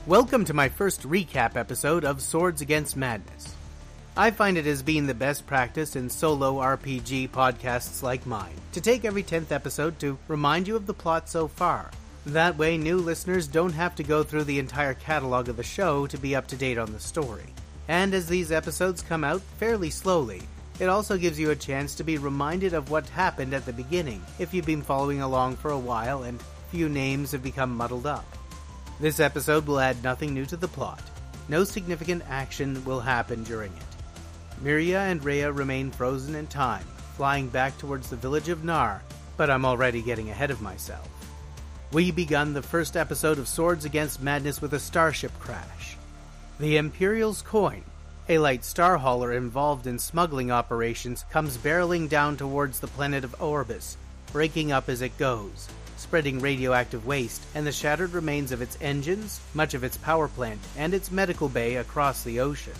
Welcome to my first recap episode of Swords Against Madness. I find it as being the best practice in solo RPG podcasts like mine, to take every 10th episode to remind you of the plot so far. That way new listeners don't have to go through the entire catalog of the show to be up to date on the story. And as these episodes come out fairly slowly, it also gives you a chance to be reminded of what happened at the beginning if you've been following along for a while and few names have become muddled up. This episode will add nothing new to the plot. No significant action will happen during it. Miria and Rhea remain frozen in time, flying back towards the village of Nar, but I'm already getting ahead of myself. We begun the first episode of Swords Against Madness with a starship crash. The Imperial's coin, a light star hauler involved in smuggling operations, comes barreling down towards the planet of Orbus, breaking up as it goes, spreading radioactive waste and the shattered remains of its engines, much of its power plant, and its medical bay across the ocean.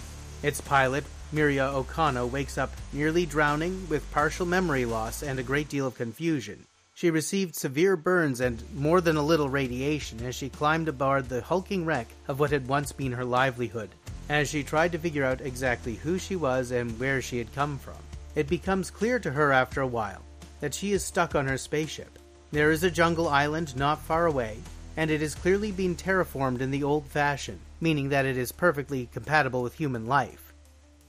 Its pilot, Miria Okano, wakes up nearly drowning with partial memory loss and a great deal of confusion. She received severe burns and more than a little radiation as she climbed aboard the hulking wreck of what had once been her livelihood. As she tried to figure out exactly who she was and where she had come from, it becomes clear to her after a while that she is stuck on her spaceship. There is a jungle island not far away, and it is clearly been terraformed in the old fashion, meaning that it is perfectly compatible with human life.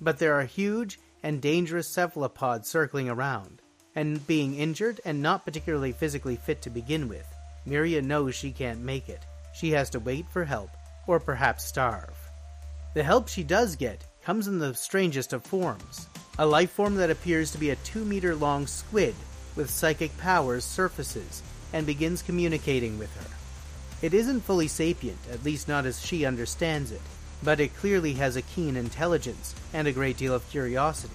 But there are huge and dangerous cephalopods circling around, and being injured and not particularly physically fit to begin with, Miria knows she can't make it. She has to wait for help, or perhaps starve. The help she does get comes in the strangest of forms. A life form that appears to be a 2-meter-long squid with psychic powers surfaces and begins communicating with her. It isn't fully sapient, at least not as she understands it, but it clearly has a keen intelligence and a great deal of curiosity.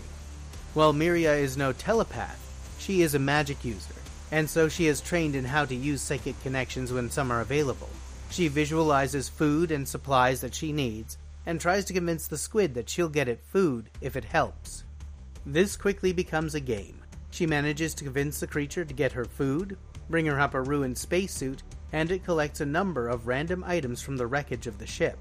While Miria is no telepath, she is a magic user, and so she is trained in how to use psychic connections when some are available. She visualizes food and supplies that she needs, and tries to convince the squid that she'll get it food if it helps. This quickly becomes a game. She manages to convince the creature to get her food, bring her up a ruined spacesuit, and it collects a number of random items from the wreckage of the ship.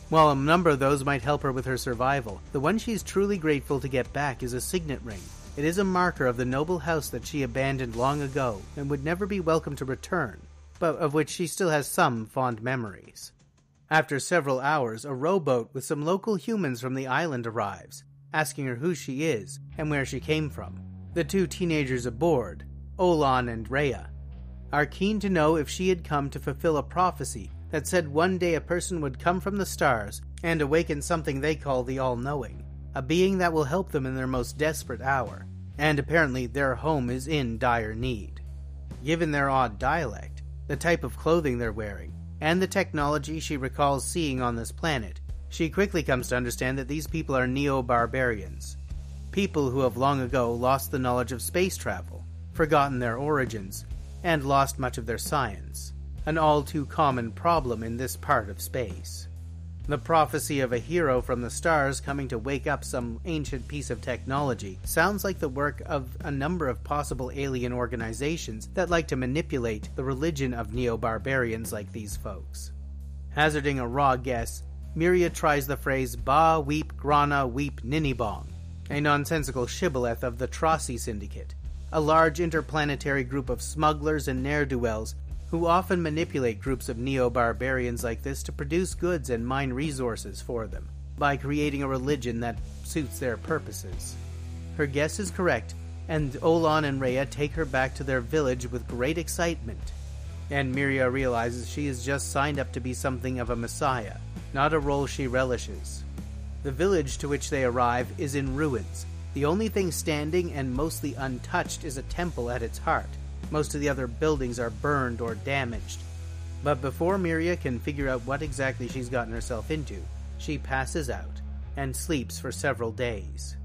While a number of those might help her with her survival, the one she's truly grateful to get back is a signet ring. It is a marker of the noble house that she abandoned long ago and would never be welcome to return, but of which she still has some fond memories. After several hours, a rowboat with some local humans from the island arrives, asking her who she is and where she came from. The two teenagers aboard, Olan and Rhea, are keen to know if she had come to fulfill a prophecy that said one day a person would come from the stars and awaken something they call the All-Knowing, a being that will help them in their most desperate hour, and apparently their home is in dire need. Given their odd dialect, the type of clothing they're wearing, and the technology she recalls seeing on this planet, she quickly comes to understand that these people are neo-barbarians. People who have long ago lost the knowledge of space travel, forgotten their origins, and lost much of their science, an all-too-common problem in this part of space. The prophecy of a hero from the stars coming to wake up some ancient piece of technology sounds like the work of a number of possible alien organizations that like to manipulate the religion of neo-barbarians like these folks. Hazarding a raw guess, Miria tries the phrase Ba Weep Grana Weep Ninibong, a nonsensical shibboleth of the Trossi Syndicate, a large interplanetary group of smugglers and ne'er-do-wells who often manipulate groups of neo-barbarians like this to produce goods and mine resources for them, by creating a religion that suits their purposes. Her guess is correct, and Olan and Rhea take her back to their village with great excitement. And Miria realizes she has just signed up to be something of a messiah, not a role she relishes. The village to which they arrive is in ruins. The only thing standing and mostly untouched is a temple at its heart. Most of the other buildings are burned or damaged. But before Miria can figure out what exactly she's gotten herself into, she passes out and sleeps for several days.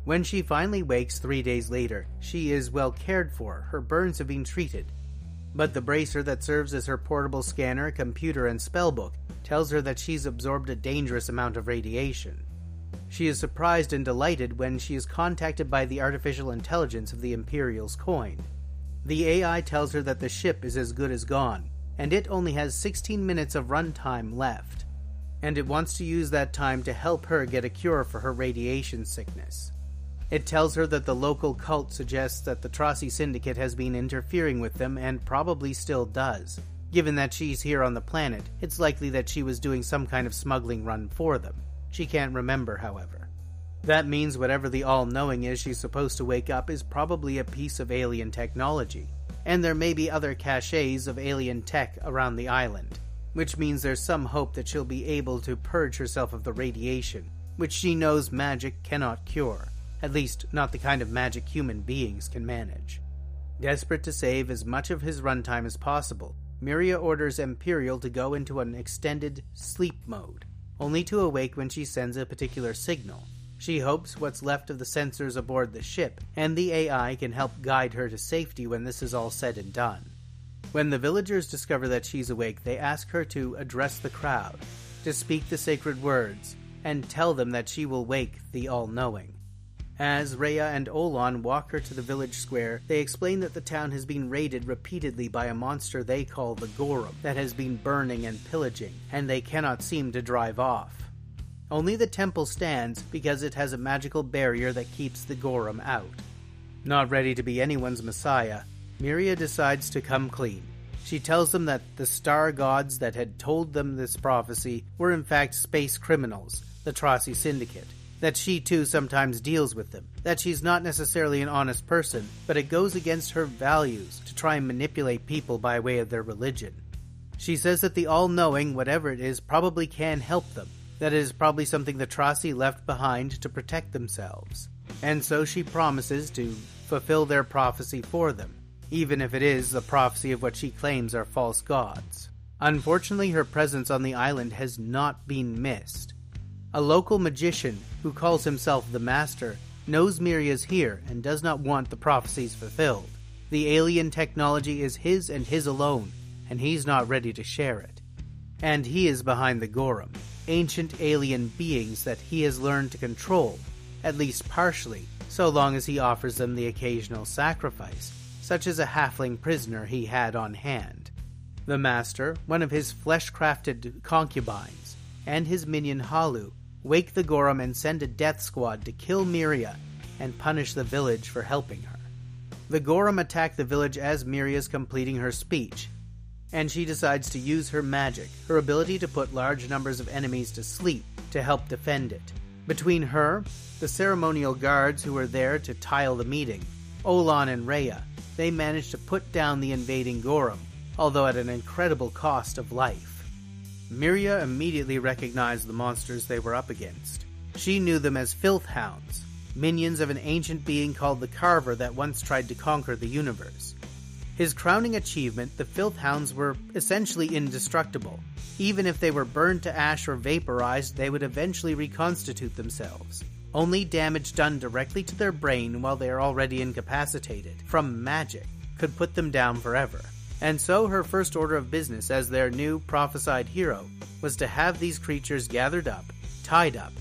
When she finally wakes 3 days later, she is well cared for. Her burns have been treated. But the bracer that serves as her portable scanner, computer, and spellbook tells her that she's absorbed a dangerous amount of radiation. She is surprised and delighted when she is contacted by the artificial intelligence of the Imperial's coin. The AI tells her that the ship is as good as gone, and it only has 16 minutes of runtime left. and it wants to use that time to help her get a cure for her radiation sickness. It tells her that the local cult suggests that the Trossi Syndicate has been interfering with them and probably still does. Given that she's here on the planet, it's likely that she was doing some kind of smuggling run for them. She can't remember, however. That means whatever the all-knowing is she's supposed to wake up is probably a piece of alien technology, and there may be other caches of alien tech around the island, which means there's some hope that she'll be able to purge herself of the radiation, which she knows magic cannot cure. At least, not the kind of magic human beings can manage. Desperate to save as much of his runtime as possible, Miria orders Imperial to go into an extended sleep mode, only to awake when she sends a particular signal. She hopes what's left of the sensors aboard the ship and the AI can help guide her to safety when this is all said and done. When the villagers discover that she's awake, they ask her to address the crowd, to speak the sacred words, and tell them that she will wake the all-knowing. As Rhea and Olan walk her to the village square, they explain that the town has been raided repeatedly by a monster they call the Gorum that has been burning and pillaging, and they cannot seem to drive off. Only the temple stands because it has a magical barrier that keeps the Gorum out. Not ready to be anyone's messiah, Miria decides to come clean. She tells them that the star gods that had told them this prophecy were in fact space criminals, the Trossi Syndicate, that she too sometimes deals with them, that she's not necessarily an honest person, but it goes against her values to try and manipulate people by way of their religion. She says that the all-knowing, whatever it is, probably can help them, that it is probably something the Trossi left behind to protect themselves, and so she promises to fulfill their prophecy for them, even if it is the prophecy of what she claims are false gods. Unfortunately, her presence on the island has not been missed. A local magician, who calls himself the Master, knows Miria's here and does not want the prophecies fulfilled. The alien technology is his and his alone, and he's not ready to share it. And he is behind the Gorum, ancient alien beings that he has learned to control, at least partially, so long as he offers them the occasional sacrifice, such as a halfling prisoner he had on hand. The Master, one of his flesh-crafted concubines, and his minion Halu, wake the Gorum and send a death squad to kill Miria and punish the village for helping her. The Gorum attack the village as Miria's completing her speech, and she decides to use her magic, her ability to put large numbers of enemies to sleep, to help defend it. Between her, the ceremonial guards who were there to tile the meeting, Olan and Rhea, they manage to put down the invading Gorum, although at an incredible cost of life. Miria immediately recognized the monsters they were up against. She knew them as filth hounds, minions of an ancient being called the Carver that once tried to conquer the universe. His crowning achievement, the filth hounds were essentially indestructible. Even if they were burned to ash or vaporized, they would eventually reconstitute themselves. Only damage done directly to their brain while they are already incapacitated from magic could put them down forever. And so her first order of business as their new prophesied hero was to have these creatures gathered up, tied up,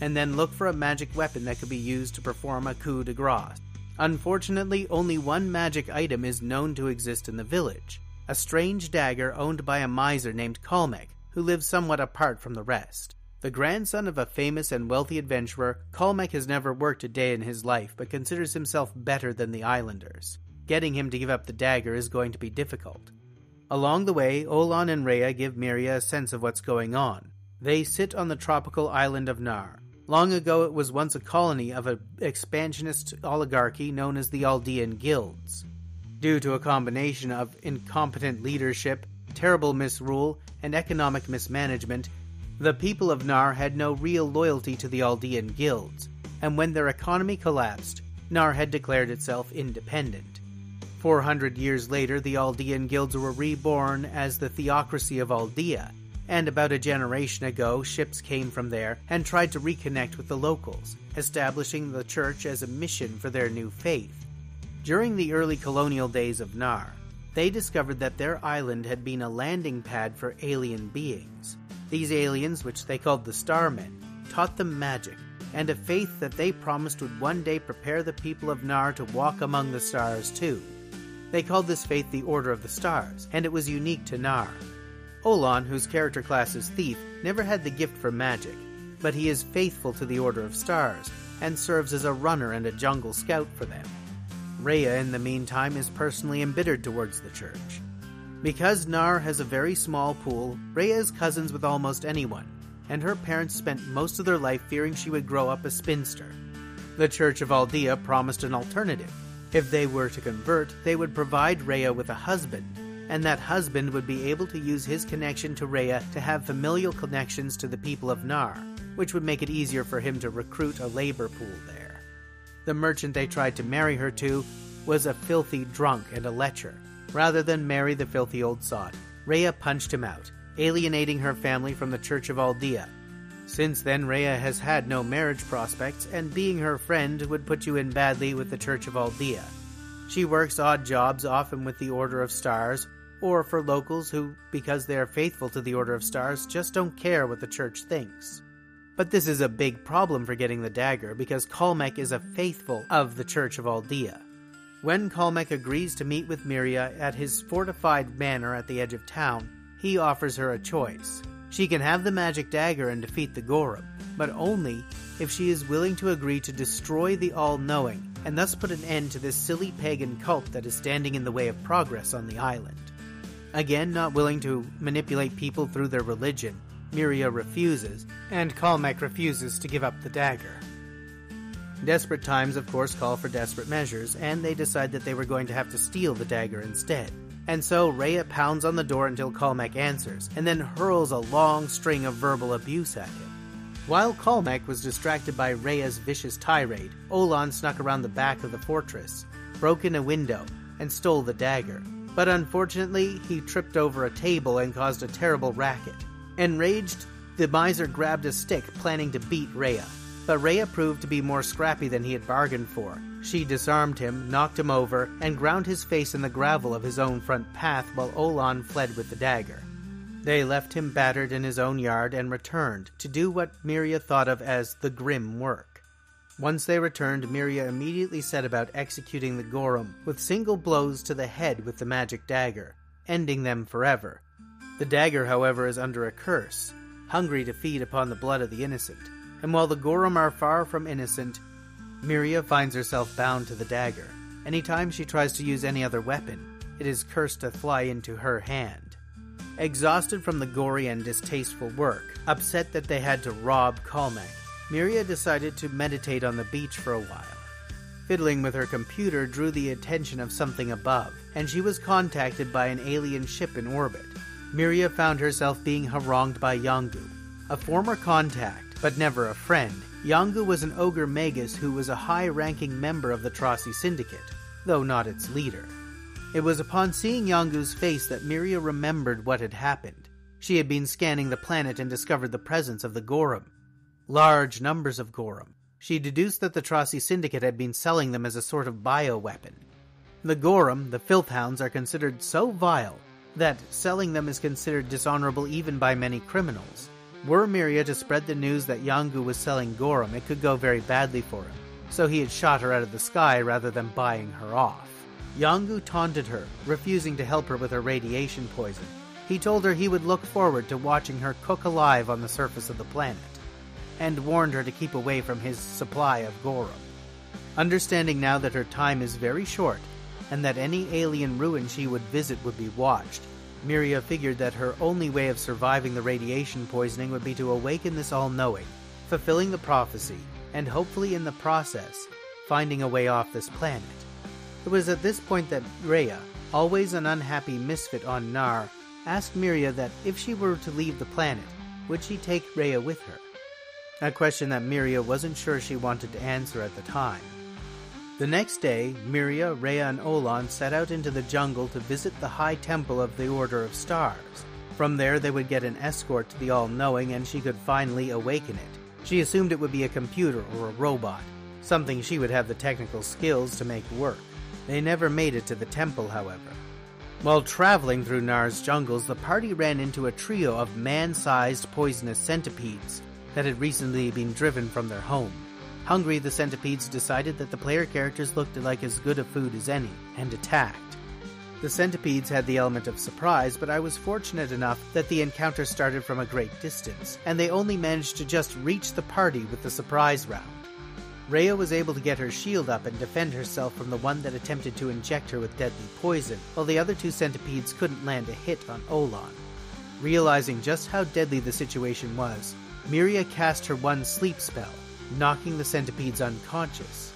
and then look for a magic weapon that could be used to perform a coup de grace. Unfortunately, only one magic item is known to exist in the village, a strange dagger owned by a miser named Kalmek, who lives somewhat apart from the rest. The grandson of a famous and wealthy adventurer, Kalmek has never worked a day in his life, but considers himself better than the islanders. Getting him to give up the dagger is going to be difficult. Along the way, Olan and Rhea give Miria a sense of what's going on. They sit on the tropical island of Nar. Long ago it was once a colony of an expansionist oligarchy known as the Aldean Guilds. Due to a combination of incompetent leadership, terrible misrule, and economic mismanagement, the people of Nar had no real loyalty to the Aldean Guilds, and when their economy collapsed, Nar had declared itself independent. 400 years later, the Aldean Guilds were reborn as the Theocracy of Aldea, and about a generation ago, ships came from there and tried to reconnect with the locals, establishing the church as a mission for their new faith. During the early colonial days of Nar, they discovered that their island had been a landing pad for alien beings. These aliens, which they called the Starmen, taught them magic, and a faith that they promised would one day prepare the people of Nar to walk among the stars too. They called this faith the Order of the Stars, and it was unique to Nar. Olan, whose character class is Thief, never had the gift for magic, but he is faithful to the Order of Stars, and serves as a runner and a jungle scout for them. Rhea, in the meantime, is personally embittered towards the church. Because Nar has a very small pool, Rhea is cousins with almost anyone, and her parents spent most of their life fearing she would grow up a spinster. The Church of Aldea promised an alternative. If they were to convert, they would provide Rhea with a husband, and that husband would be able to use his connection to Rhea to have familial connections to the people of Nar, which would make it easier for him to recruit a labor pool there. The merchant they tried to marry her to was a filthy drunk and a lecher. Rather than marry the filthy old sot, Rhea punched him out, alienating her family from the Church of Aldea. Since then, Rhea has had no marriage prospects, and being her friend would put you in badly with the Church of Aldea. She works odd jobs, often with the Order of Stars, or for locals who, because they are faithful to the Order of Stars, just don't care what the church thinks. But this is a big problem for getting the dagger, because Calmec is a faithful of the Church of Aldea. When Calmec agrees to meet with Miria at his fortified manor at the edge of town, he offers her a choice. She can have the magic dagger and defeat the Gorum, but only if she is willing to agree to destroy the All-Knowing, and thus put an end to this silly pagan cult that is standing in the way of progress on the island. Again, not willing to manipulate people through their religion, Miria refuses, and Calmec refuses to give up the dagger. Desperate times, of course, call for desperate measures, and they decide that they were going to have to steal the dagger instead. And so Rhea pounds on the door until Calmec answers, and then hurls a long string of verbal abuse at him. While Calmec was distracted by Rhea's vicious tirade, Olan snuck around the back of the fortress, broke in a window, and stole the dagger. But unfortunately, he tripped over a table and caused a terrible racket. Enraged, the miser grabbed a stick, planning to beat Rhea. But Rhea proved to be more scrappy than he had bargained for. She disarmed him, knocked him over, and ground his face in the gravel of his own front path while Olan fled with the dagger. They left him battered in his own yard and returned to do what Miria thought of as the grim work. Once they returned, Miria immediately set about executing the Gorum with single blows to the head with the magic dagger, ending them forever. The dagger, however, is under a curse, hungry to feed upon the blood of the innocent. And while the Gorum are far from innocent, Miria finds herself bound to the dagger. Anytime she tries to use any other weapon, it is cursed to fly into her hand. Exhausted from the gory and distasteful work, upset that they had to rob Calmec, Miria decided to meditate on the beach for a while. Fiddling with her computer drew the attention of something above, and she was contacted by an alien ship in orbit. Miria found herself being harangued by Yongu, a former contact, but never a friend. Yongu was an ogre magus who was a high-ranking member of the Trossi Syndicate, though not its leader. It was upon seeing Yongu's face that Miria remembered what had happened. She had been scanning the planet and discovered the presence of the Gorum. Large numbers of Gorum. She deduced that the Trossi Syndicate had been selling them as a sort of bioweapon. The Gorum, the Filthhounds, are considered so vile that selling them is considered dishonorable even by many criminals. Were Miria to spread the news that Yongu was selling Gorum, it could go very badly for him, so he had shot her out of the sky rather than buying her off. Yongu taunted her, refusing to help her with her radiation poison. He told her he would look forward to watching her cook alive on the surface of the planet, and warned her to keep away from his supply of Gorum. Understanding now that her time is very short, and that any alien ruin she would visit would be watched, Miria figured that her only way of surviving the radiation poisoning would be to awaken this all-knowing, fulfilling the prophecy, and hopefully in the process, finding a way off this planet. It was at this point that Rhea, always an unhappy misfit on Nar, asked Miria that if she were to leave the planet, would she take Rhea with her? A question that Miria wasn't sure she wanted to answer at the time. The next day, Miria, Rhea, and Olan set out into the jungle to visit the High Temple of the Order of Stars. From there, they would get an escort to the All-Knowing, and she could finally awaken it. She assumed it would be a computer or a robot, something she would have the technical skills to make work. They never made it to the temple, however. While traveling through Nar's jungles, the party ran into a trio of man-sized poisonous centipedes that had recently been driven from their home. Hungry, the centipedes decided that the player characters looked like as good a food as any, and attacked. The centipedes had the element of surprise, but I was fortunate enough that the encounter started from a great distance, and they only managed to just reach the party with the surprise round. Rhea was able to get her shield up and defend herself from the one that attempted to inject her with deadly poison, while the other two centipedes couldn't land a hit on Olan. Realizing just how deadly the situation was, Miria cast her one sleep spell, knocking the centipedes unconscious.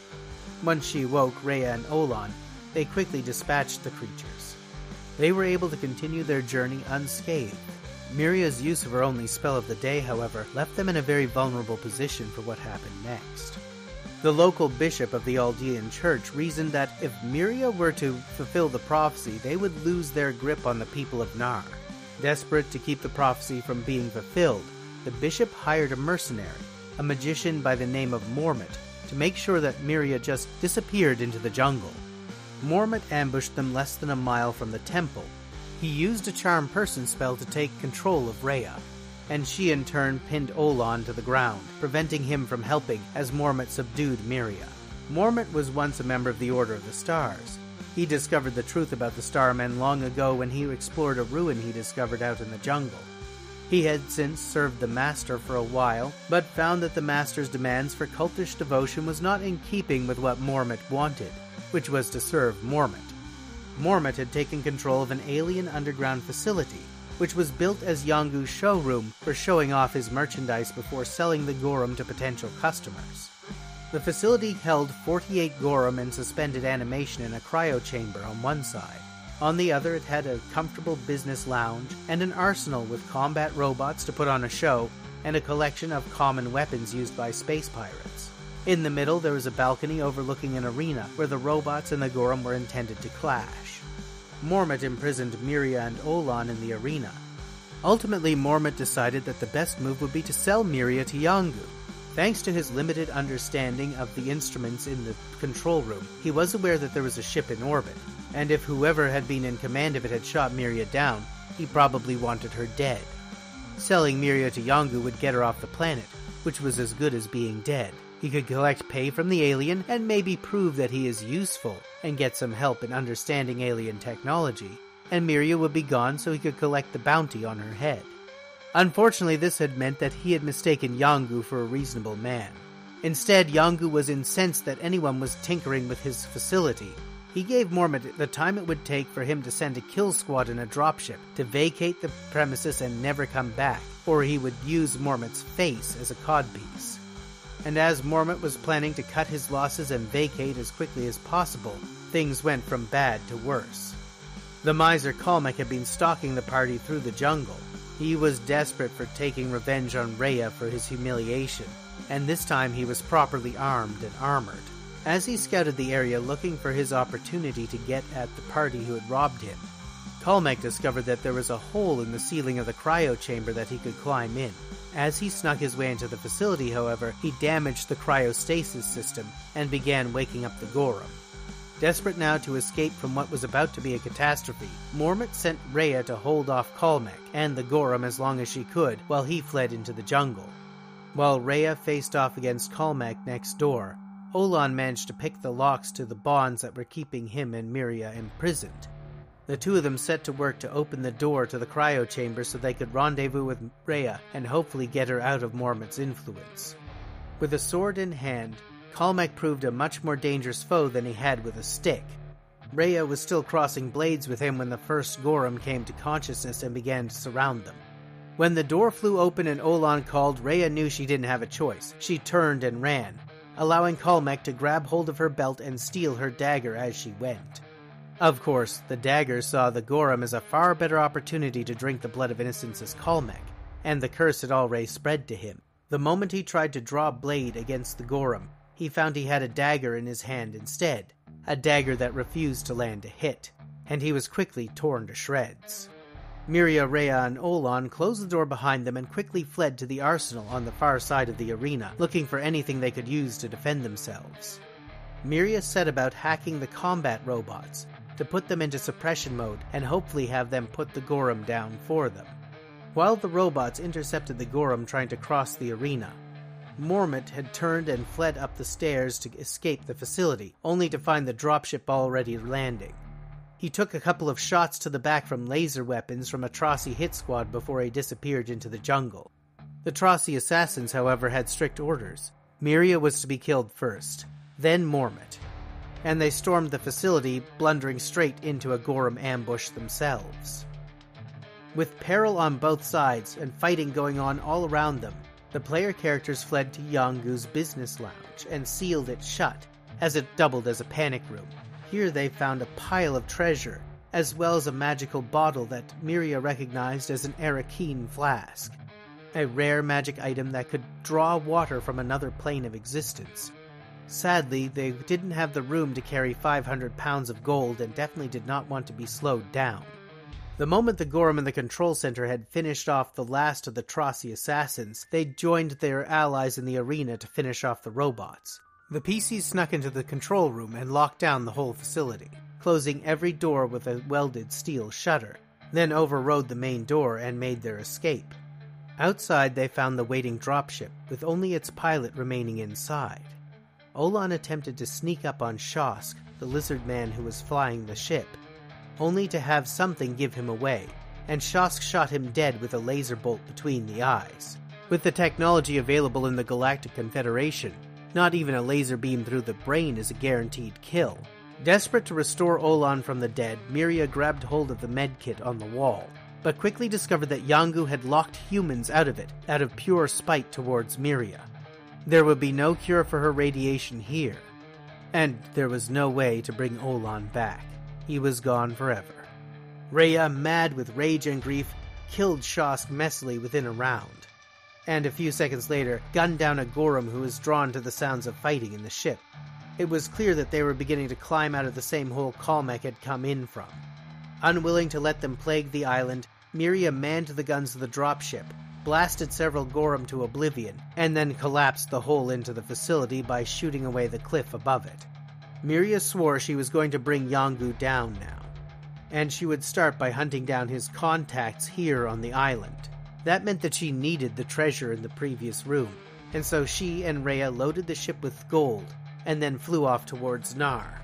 Once she woke Rhea and Olan, they quickly dispatched the creatures. They were able to continue their journey unscathed. Miria's use of her only spell of the day, however, left them in a very vulnerable position for what happened next. The local bishop of the Aldean church reasoned that if Miria were to fulfill the prophecy, they would lose their grip on the people of Nar. Desperate to keep the prophecy from being fulfilled, the bishop hired a mercenary, a magician by the name of Mormont, to make sure that Miria just disappeared into the jungle. Mormont ambushed them less than a mile from the temple. He used a charm person spell to take control of Rhea, and she in turn pinned Olan to the ground, preventing him from helping as Mormont subdued Miria. Mormont was once a member of the Order of the Stars. He discovered the truth about the Starmen long ago when he explored a ruin he discovered out in the jungle. He had since served the Master for a while, but found that the Master's demands for cultish devotion was not in keeping with what Mormont wanted, which was to serve Mormont. Mormont had taken control of an alien underground facility, which was built as Yongu's showroom for showing off his merchandise before selling the Gorum to potential customers. The facility held 48 Gorum in suspended animation in a cryo chamber on one side. On the other, it had a comfortable business lounge and an arsenal with combat robots to put on a show and a collection of common weapons used by space pirates. In the middle, there was a balcony overlooking an arena where the robots and the Gorum were intended to clash. Mormont imprisoned Miria and Olan in the arena. Ultimately, Mormont decided that the best move would be to sell Miria to Yongu. Thanks to his limited understanding of the instruments in the control room, he was aware that there was a ship in orbit, and if whoever had been in command of it had shot Miria down, he probably wanted her dead. Selling Miria to Yongu would get her off the planet, which was as good as being dead. He could collect pay from the alien and maybe prove that he is useful and get some help in understanding alien technology, and Miria would be gone so he could collect the bounty on her head. Unfortunately, this had meant that he had mistaken Yongu for a reasonable man. Instead, Yongu was incensed that anyone was tinkering with his facility. He gave Mormont the time it would take for him to send a kill squad in a dropship to vacate the premises and never come back, or he would use Mormont's face as a codpiece. And as Mormont was planning to cut his losses and vacate as quickly as possible, things went from bad to worse. The miser Kalmek had been stalking the party through the jungle. He was desperate for taking revenge on Rhea for his humiliation, and this time he was properly armed and armored. As he scouted the area looking for his opportunity to get at the party who had robbed him, Kalmek discovered that there was a hole in the ceiling of the cryo chamber that he could climb in. As he snuck his way into the facility, however, he damaged the cryostasis system and began waking up the Gorum. Desperate now to escape from what was about to be a catastrophe, Mormont sent Rhea to hold off Kalmek and the Gorum as long as she could while he fled into the jungle. While Rhea faced off against Kalmek next door, Olan managed to pick the locks to the bonds that were keeping him and Miria imprisoned. The two of them set to work to open the door to the cryo chamber so they could rendezvous with Rhea and hopefully get her out of Mormont's influence. With a sword in hand, Kalmek proved a much more dangerous foe than he had with a stick. Rhea was still crossing blades with him when the first Gorum came to consciousness and began to surround them. When the door flew open and Olan called, Rhea knew she didn't have a choice. She turned and ran, allowing Kalmek to grab hold of her belt and steal her dagger as she went. Of course, the dagger saw the Gorum as a far better opportunity to drink the blood of innocents as Kalmek, and the curse had already spread to him. The moment he tried to draw a blade against the Gorum, he found he had a dagger in his hand instead, a dagger that refused to land a hit, and he was quickly torn to shreds. Miria, Rhea, and Olan closed the door behind them and quickly fled to the arsenal on the far side of the arena, looking for anything they could use to defend themselves. Miria set about hacking the combat robots to put them into suppression mode and hopefully have them put the Gorum down for them. While the robots intercepted the Gorum trying to cross the arena, Mormont had turned and fled up the stairs to escape the facility, only to find the dropship already landing. He took a couple of shots to the back from laser weapons from a Trossi hit squad before he disappeared into the jungle. The Trossi assassins, however, had strict orders. Miria was to be killed first, then Mormont, and they stormed the facility, blundering straight into a Gorham ambush themselves. With peril on both sides and fighting going on all around them, the player characters fled to Yongu's business lounge and sealed it shut, as it doubled as a panic room. Here they found a pile of treasure, as well as a magical bottle that Miria recognized as an Arakeen flask, a rare magic item that could draw water from another plane of existence. Sadly, they didn't have the room to carry 500 pounds of gold and definitely did not want to be slowed down. The moment the Gorham in the control center had finished off the last of the Trossi assassins, they joined their allies in the arena to finish off the robots. The PCs snuck into the control room and locked down the whole facility, closing every door with a welded steel shutter, then overrode the main door and made their escape. Outside, they found the waiting dropship, with only its pilot remaining inside. Olan attempted to sneak up on Shosk, the lizard man who was flying the ship, only to have something give him away, and Shosk shot him dead with a laser bolt between the eyes. With the technology available in the Galactic Confederation, not even a laser beam through the brain is a guaranteed kill. Desperate to restore Olan from the dead, Miria grabbed hold of the medkit on the wall, but quickly discovered that Yongu had locked humans out of it, out of pure spite towards Miria. There would be no cure for her radiation here, and there was no way to bring Olan back. He was gone forever. Rhea, mad with rage and grief, killed Shosk messily within a round, and a few seconds later gunned down a Gorham who was drawn to the sounds of fighting in the ship. It was clear that they were beginning to climb out of the same hole Kalmek had come in from. Unwilling to let them plague the island, Miria manned the guns of the dropship, blasted several Gorham to oblivion, and then collapsed the hole into the facility by shooting away the cliff above it. Miria swore she was going to bring Yongu down now, and she would start by hunting down his contacts here on the island. That meant that she needed the treasure in the previous room, and so she and Rhea loaded the ship with gold, and then flew off towards Nar.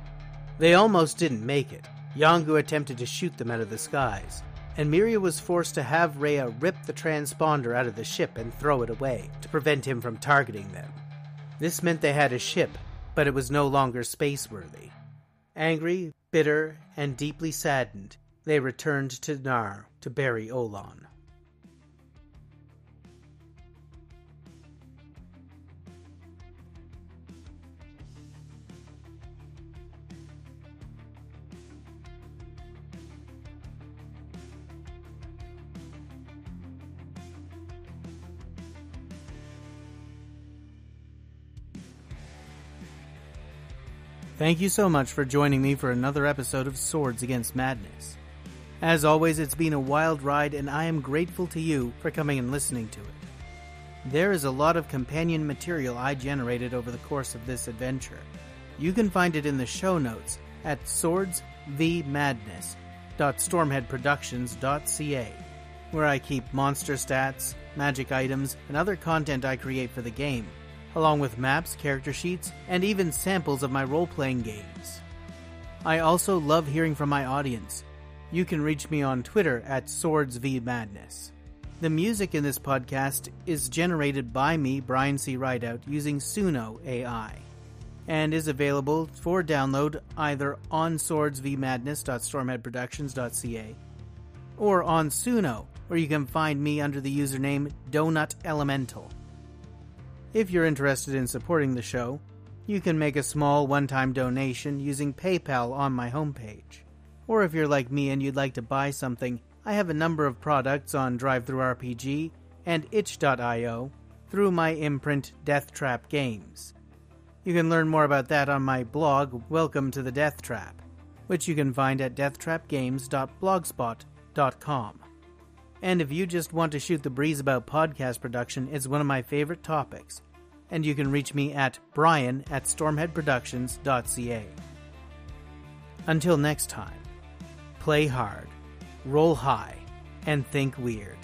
They almost didn't make it. Yongu attempted to shoot them out of the skies, and Miria was forced to have Rhea rip the transponder out of the ship and throw it away, to prevent him from targeting them. This meant they had a ship, but it was no longer space-worthy. Angry, bitter, and deeply saddened, they returned to Nar to bury Olan. Thank you so much for joining me for another episode of Swords Against Madness. As always, it's been a wild ride, and I am grateful to you for coming and listening to it. There is a lot of companion material I generated over the course of this adventure. You can find it in the show notes at swordsvmadness.stormheadproductions.ca, where I keep monster stats, magic items, and other content I create for the game, along with maps, character sheets, and even samples of my role-playing games. I also love hearing from my audience. You can reach me on Twitter at swordsvmadness. The music in this podcast is generated by me, Brian C. Rideout, using Suno AI, and is available for download either on swordsvmadness.stormheadproductions.ca or on Suno, where you can find me under the username Donut Elemental. If you're interested in supporting the show, you can make a small one-time donation using PayPal on my homepage. Or if you're like me and you'd like to buy something, I have a number of products on DriveThruRPG and itch.io through my imprint Death Trap Games. You can learn more about that on my blog, Welcome to the Death Trap, which you can find at deathtrapgames.blogspot.com. And if you just want to shoot the breeze about podcast production, it's one of my favorite topics, and you can reach me at brian@stormheadproductions.ca. Until next time, play hard, roll high, and think weird.